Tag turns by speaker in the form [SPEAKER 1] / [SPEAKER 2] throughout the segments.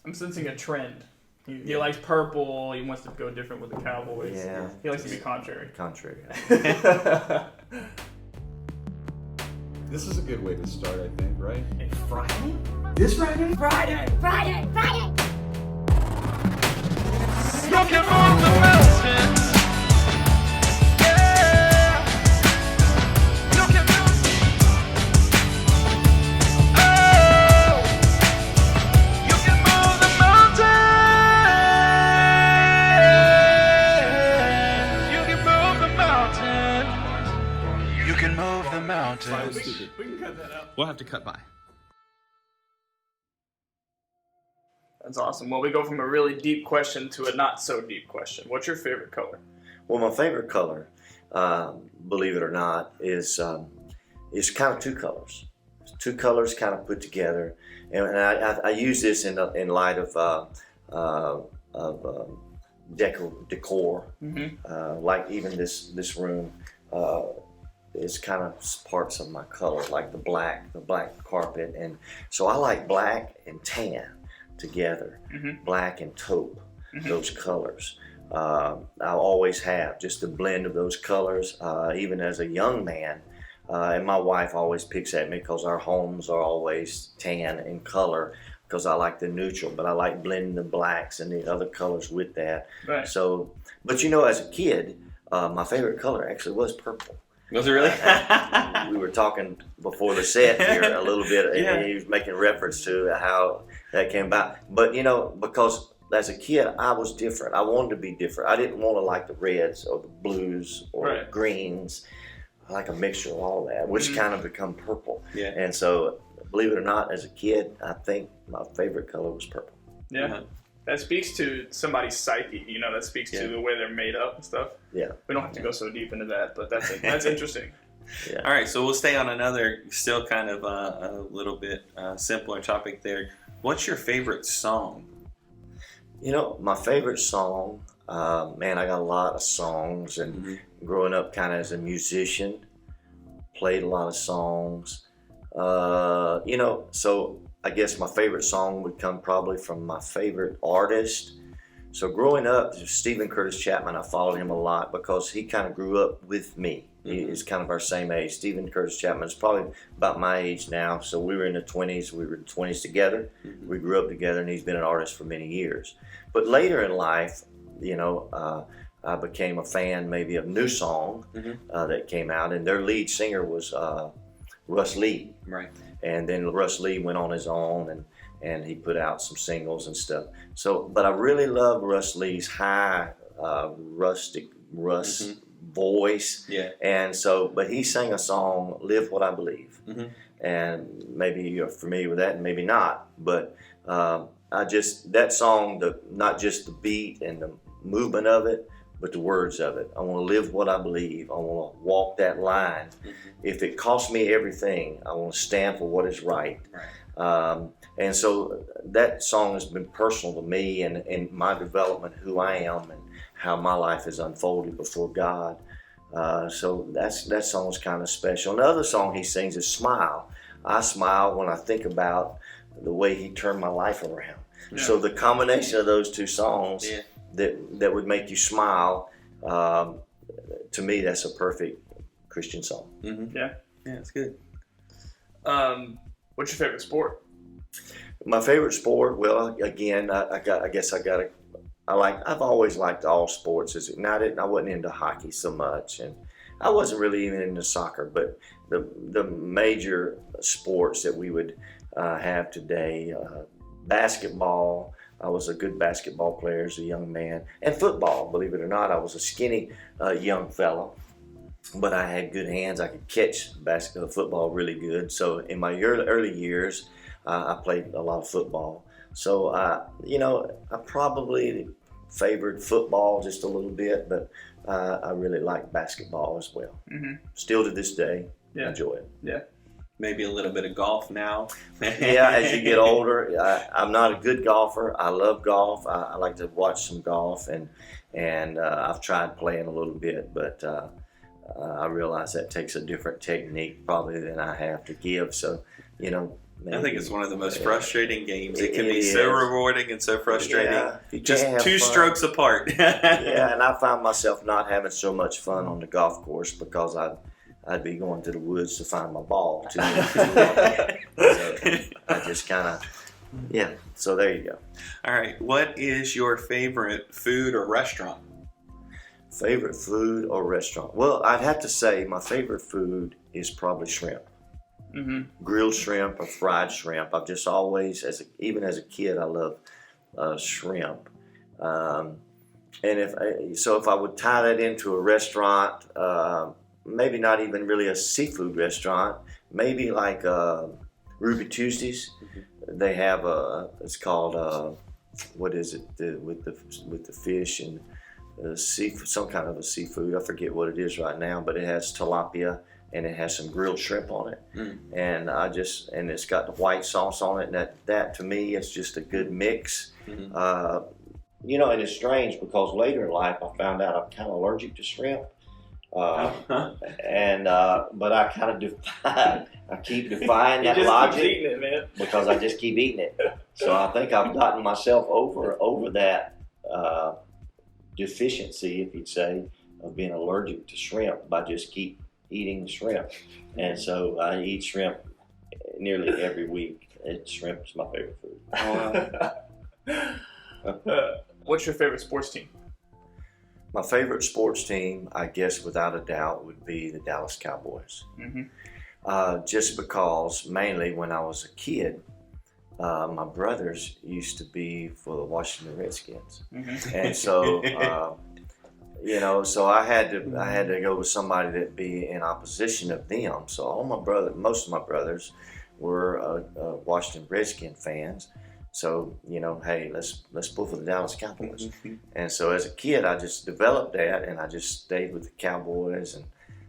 [SPEAKER 1] I'm sensing a trend. He likes purple. He wants to go different with the Cowboys.
[SPEAKER 2] Yeah.
[SPEAKER 1] He likes to be contrary.
[SPEAKER 2] Contrary.
[SPEAKER 3] This is a good way to start, I think, right?
[SPEAKER 1] And Friday?
[SPEAKER 3] This Friday?
[SPEAKER 1] Friday!
[SPEAKER 4] Friday!
[SPEAKER 5] You can move the mountains. Yeah. You can move. Oh. You can move the mountains. You can move the mountains. You can move the mountains.
[SPEAKER 1] We can cut that out.
[SPEAKER 6] We'll have to cut by.
[SPEAKER 1] That's awesome. Well, we go from a really deep question to a not so deep question. What's your favorite color?
[SPEAKER 2] Well, my favorite color, believe it or not, is kind of two colors. Two colors kind of put together, and I use this in light of decor.
[SPEAKER 1] Mm-hmm.
[SPEAKER 2] Like even this room is kind of parts of my color, like the black carpet, and so I like black and tan together,
[SPEAKER 1] Mm-hmm.
[SPEAKER 2] black and taupe, those colors. I always have just a blend of those colors, even as a young man. And my wife always picks at me because our homes are always tan in color because I like the neutral, but I like blending the blacks and the other colors with that.
[SPEAKER 1] Right.
[SPEAKER 2] So, but you know, as a kid, my favorite color actually was purple.
[SPEAKER 6] Was it really?
[SPEAKER 2] We were talking before the set here a little bit,
[SPEAKER 6] Yeah.
[SPEAKER 2] and he was making reference to how that came about. But you know, because as a kid, I was different. I wanted to be different. I didn't want to like the reds or the blues or
[SPEAKER 1] Right.
[SPEAKER 2] greens. I like a mixture of all that, which
[SPEAKER 1] Mhm.
[SPEAKER 2] kind of become purple.
[SPEAKER 6] Yeah.
[SPEAKER 2] And so, believe it or not, as a kid, I think my favorite color was purple.
[SPEAKER 1] Yeah.
[SPEAKER 6] Uh-huh.
[SPEAKER 1] That speaks to somebody's psyche. You know, that speaks
[SPEAKER 6] Yeah.
[SPEAKER 1] to the way they're made up and stuff.
[SPEAKER 2] Yeah.
[SPEAKER 1] We don't have to go so deep into that, but that's interesting.
[SPEAKER 2] Yeah.
[SPEAKER 6] All right, so we'll stay on another, still kind of a little bit simpler topic there. What's your favorite song?
[SPEAKER 2] You know, my favorite song, man, I got a lot of songs, and growing up kind of as a musician, played a lot of songs. You know, so I guess my favorite song would come probably from my favorite artist. So growing up, Stephen Curtis Chapman, I followed him a lot because he kind of grew up with me. He's kind of our same age. Stephen Curtis Chapman is probably about my age now. So we were in the 20s. We were in the 20s together. We grew up together, and he's been an artist for many years. But later in life, you know, I became a fan maybe of New Song that came out, and their lead singer was Russ Lee.
[SPEAKER 6] Right.
[SPEAKER 2] And then Russ Lee went on his own, and he put out some singles and stuff. So, but I really love Russ Lee's high, rustic voice.
[SPEAKER 6] Yeah.
[SPEAKER 2] And so, but he sang a song, "Live What I Believe," and maybe you're familiar with that, and maybe not. But I just that song, not just the beat and the movement of it, but the words of it. I want to live what I believe. I want to walk that line. If it costs me everything, I want to stand for what is right. And so that song has been personal to me and my development, who I am and how my life has unfolded before God. So that song is kind of special. Another song he sings is "Smile." I smile when I think about the way he turned my life around.
[SPEAKER 1] Yeah.
[SPEAKER 2] So the combination of those two songs that would make you smile, to me, that's a perfect Christian song.
[SPEAKER 1] Yeah.
[SPEAKER 6] Yeah, it's good.
[SPEAKER 1] What's your favorite sport?
[SPEAKER 2] My favorite sport, well, again, I've always liked all sports. I wasn't into hockey so much, and I wasn't really even into soccer, but the major sports that we would have today, basketball. I was a good basketball player as a young man, and football. Believe it or not, I was a skinny young fellow, but I had good hands. I could catch football really good. So in my early years, I played a lot of football. So you know, I probably favored football just a little bit, but I really like basketball as well. Still to this day, enjoy it.
[SPEAKER 1] Yeah.
[SPEAKER 6] Maybe a little bit of golf now.
[SPEAKER 2] Yeah, as you get older, I'm not a good golfer. I love golf. I like to watch some golf, and I've tried playing a little bit, but I realize that takes a different technique probably than I have to give. So, you know,
[SPEAKER 6] I think it's one of the most
[SPEAKER 2] Yeah.
[SPEAKER 6] frustrating games. It can
[SPEAKER 2] It
[SPEAKER 6] be so
[SPEAKER 2] is.
[SPEAKER 6] rewarding and so frustrating.
[SPEAKER 2] Yeah, you
[SPEAKER 6] Just
[SPEAKER 2] can't have
[SPEAKER 6] two
[SPEAKER 2] fun.
[SPEAKER 6] strokes apart.
[SPEAKER 2] Yeah, and I found myself not having so much fun on the golf course because I'd be going to the woods to find my ball too. So I just kind of, yeah. So there you go.
[SPEAKER 6] All right. What is your favorite food or restaurant?
[SPEAKER 2] Favorite food or restaurant? Well, I'd have to say my favorite food is probably shrimp.
[SPEAKER 1] Mm-hmm.
[SPEAKER 2] Grilled shrimp or fried shrimp. I've just always, even as a kid, I love shrimp. And if I would tie that into a restaurant, maybe not even really a seafood restaurant, maybe like Ruby Tuesdays. They have it's called what is it with the fish and seafood, some kind of a seafood. I forget what it is right now, but it has tilapia and it has some grilled shrimp on it, and and it's got the white sauce on it. And that to me, it's just a good mix. And it's strange because later in life I found out I'm kind of allergic to shrimp. But I kind of I keep defying that logic
[SPEAKER 1] Eating it, man.
[SPEAKER 2] because I just keep eating it. So I think I've gotten myself over that deficiency, if you'd say, of being allergic to shrimp by just keep eating shrimp. And so I eat shrimp nearly every week. Shrimp is my favorite food.
[SPEAKER 1] What's your favorite sports team?
[SPEAKER 2] My favorite sports team, I guess without a doubt, would be the Dallas Cowboys.
[SPEAKER 1] Mm-hmm.
[SPEAKER 2] Just because, mainly when I was a kid, my brothers used to be for the Washington Redskins,
[SPEAKER 1] Mm-hmm.
[SPEAKER 2] and so so I had to go with somebody that be in opposition of them. So most of my brothers were Washington Redskin fans. So hey, let's pull for the Dallas Cowboys. And so as a kid, I just developed that, and I just stayed with the Cowboys. And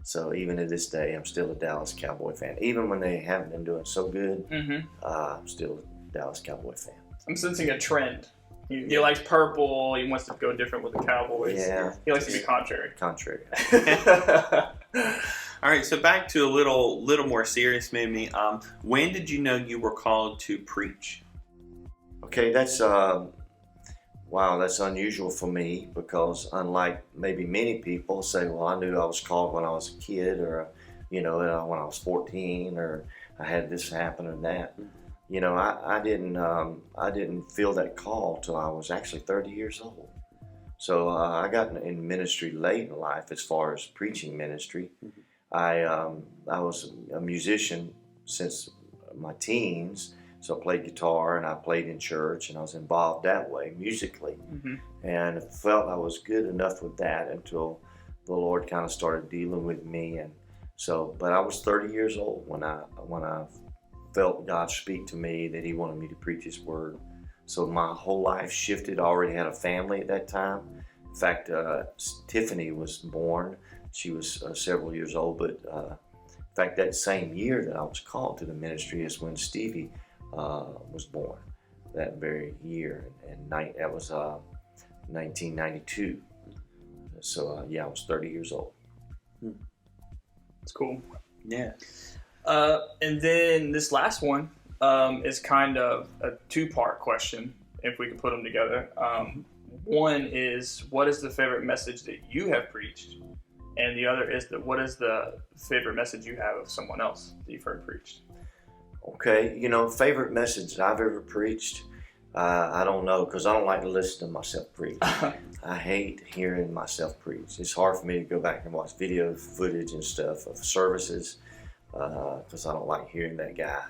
[SPEAKER 2] so even to this day, I'm still a Dallas Cowboy fan. Even when they haven't been doing so good,
[SPEAKER 1] Mm-hmm.
[SPEAKER 2] I'm still a Dallas Cowboy fan.
[SPEAKER 1] I'm sensing a trend. He likes purple. He wants to go different with the Cowboys.
[SPEAKER 2] Yeah.
[SPEAKER 1] He likes to be contrary.
[SPEAKER 2] Contrary.
[SPEAKER 6] All right, so back to a little more serious, maybe. When did you know you were called to preach?
[SPEAKER 2] Okay, that's unusual for me because unlike maybe many people say, well, I knew I was called when I was a kid, or when I was 14, or I had this happen or that. I didn't feel that call till I was actually 30 years old. So I got in ministry late in life as far as preaching ministry. I was a musician since my teens, so I played guitar and I played in church and I was involved that way musically,
[SPEAKER 1] Mm-hmm.
[SPEAKER 2] and felt I was good enough with that until the Lord kind of started dealing with me. And so, but I was 30 years old when I felt God speak to me that He wanted me to preach His word. So my whole life shifted. I already had a family at that time. In fact, Tiffany was born. She was several years old, but in fact, that same year that I was called to the ministry is when Stevie was born. That very year, and that was 1992. So I was 30 years old.
[SPEAKER 1] It's cool.
[SPEAKER 6] Yeah.
[SPEAKER 1] And then this last one is kind of a two-part question, if we can put them together. One is, what is the favorite message that you have preached? And the other is, what is the favorite message you have of someone else that you've heard preached?
[SPEAKER 2] Okay, favorite message that I've ever preached, I don't know, because I don't like to listen to myself preach. I hate hearing myself preach. It's hard for me to go back and watch video footage and stuff of services, because I don't like hearing that guy.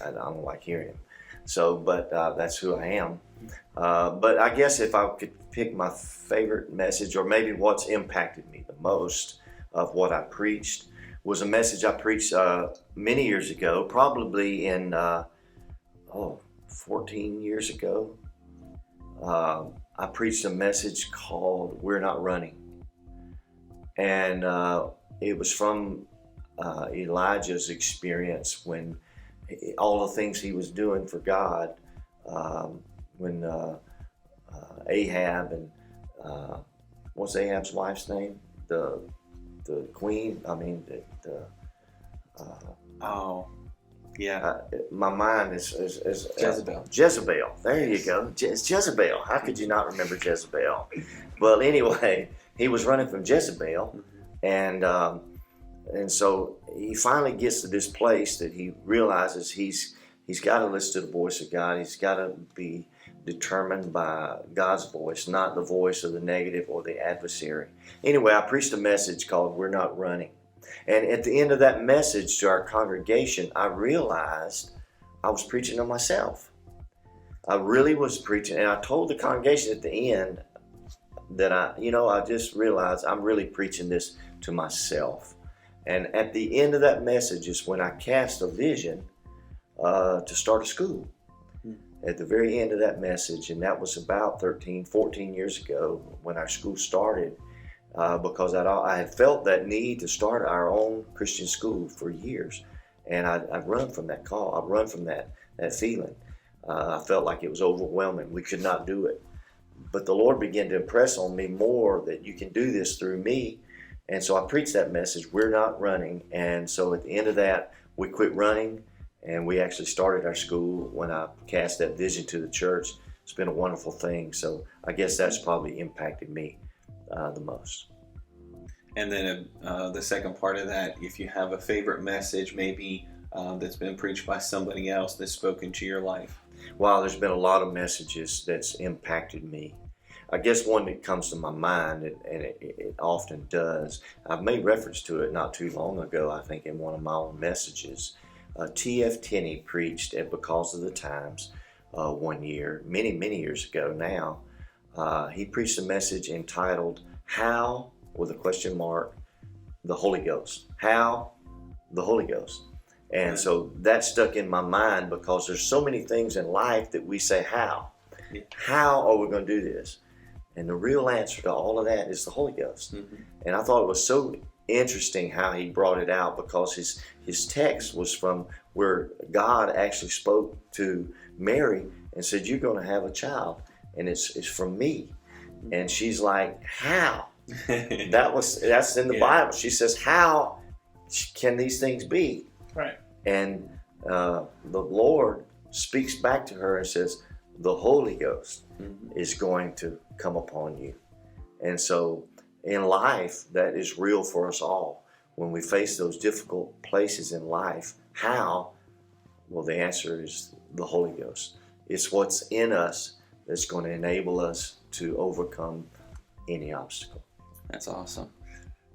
[SPEAKER 2] I don't like hearing him. So, but that's who I am. But I guess if I could pick my favorite message, or maybe what's impacted me the most of what I preached, was a message I preached many years ago, probably in 14 years ago. I preached a message called "We're Not Running," and it was from Elijah's experience when all the things he was doing for God, when Ahab and what's Ahab's wife's name? The queen. I mean
[SPEAKER 6] Yeah.
[SPEAKER 2] My mind is
[SPEAKER 6] Jezebel.
[SPEAKER 2] Jezebel. There you go. It's Jezebel. How could you not remember Jezebel? Well, anyway, he was running from Jezebel, and so he finally gets to this place that he realizes he's got to listen to the voice of God. He's got to be determined by God's voice, not the voice of the negative or the adversary. Anyway, I preached a message called "We're Not Running." And at the end of that message to our congregation, I realized I was preaching to myself. I really was preaching. And I told the congregation at the end that I just realized I'm really preaching this to myself. And at the end of that message is when I cast a vision to start a school. At the very end of that message, and that was about 13, 14 years ago when our school started. Because I had felt that need to start our own Christian school for years. And I'd run from that call. I'd run from that feeling. I felt like it was overwhelming. We could not do it. But the Lord began to impress on me more that you can do this through me. And so I preached that message, "We're not running." And so at the end of that, we quit running, and we actually started our school when I cast that vision to the church. It's been a wonderful thing. So I guess that's probably impacted me the most.
[SPEAKER 6] And then the second part of that, if you have a favorite message maybe that's been preached by somebody else that's spoken to your life.
[SPEAKER 2] Wow, there's been a lot of messages that's impacted me. I guess one that comes to my mind, and it often does, I've made reference to it not too long ago, I think in one of my own messages. T.F. Tenney preached at Because of the Times one year, many, many years ago now. He preached a message entitled, "How," with a question mark, "the Holy Ghost." How? The Holy Ghost. And so that stuck in my mind because there's so many things in life that we say, how? How are we going to do this? And the real answer to all of that is the Holy Ghost. And I thought it was so interesting how he brought it out, because his text was from where God actually spoke to Mary and said, "You're going to have a child, and it's from me." And she's like, "How?" That's in the Bible. She says, "How can these things be?"
[SPEAKER 1] Right.
[SPEAKER 2] And the Lord speaks back to her and says, "The Holy Ghost is going to come upon you." And so in life, that is real for us all. When we face those difficult places in life, how? Well, the answer is the Holy Ghost. It's what's in us that's going to enable us to overcome any obstacle.
[SPEAKER 6] That's awesome.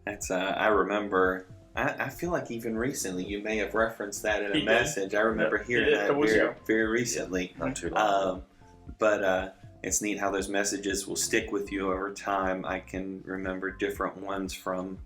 [SPEAKER 6] That's I remember. I feel like even recently you may have referenced that in a message. I remember hearing that very recently.
[SPEAKER 2] Not too long.
[SPEAKER 6] But it's neat how those messages will stick with you over time. I can remember different ones from,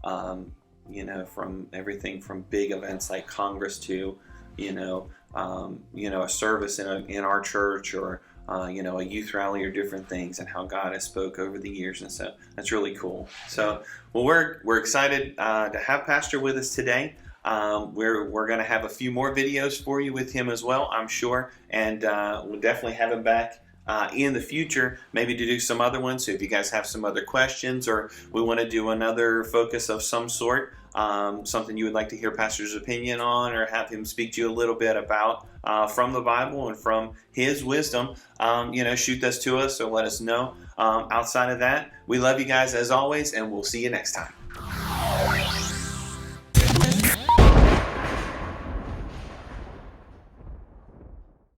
[SPEAKER 6] from everything from big events like Congress to, a service in our church, or a youth rally, or different things, and how God has spoke over the years. And so that's really cool. So, well, we're excited to have Pastor with us today. We're going to have a few more videos for you with him as well, I'm sure. And we'll definitely have him back in the future, maybe to do some other ones. So if you guys have some other questions, or we want to do another focus of some sort, something you would like to hear Pastor's opinion on, or have him speak to you a little bit about from the Bible and from his wisdom, shoot this to us or let us know. Outside of that, we love you guys as always, and we'll see you next time.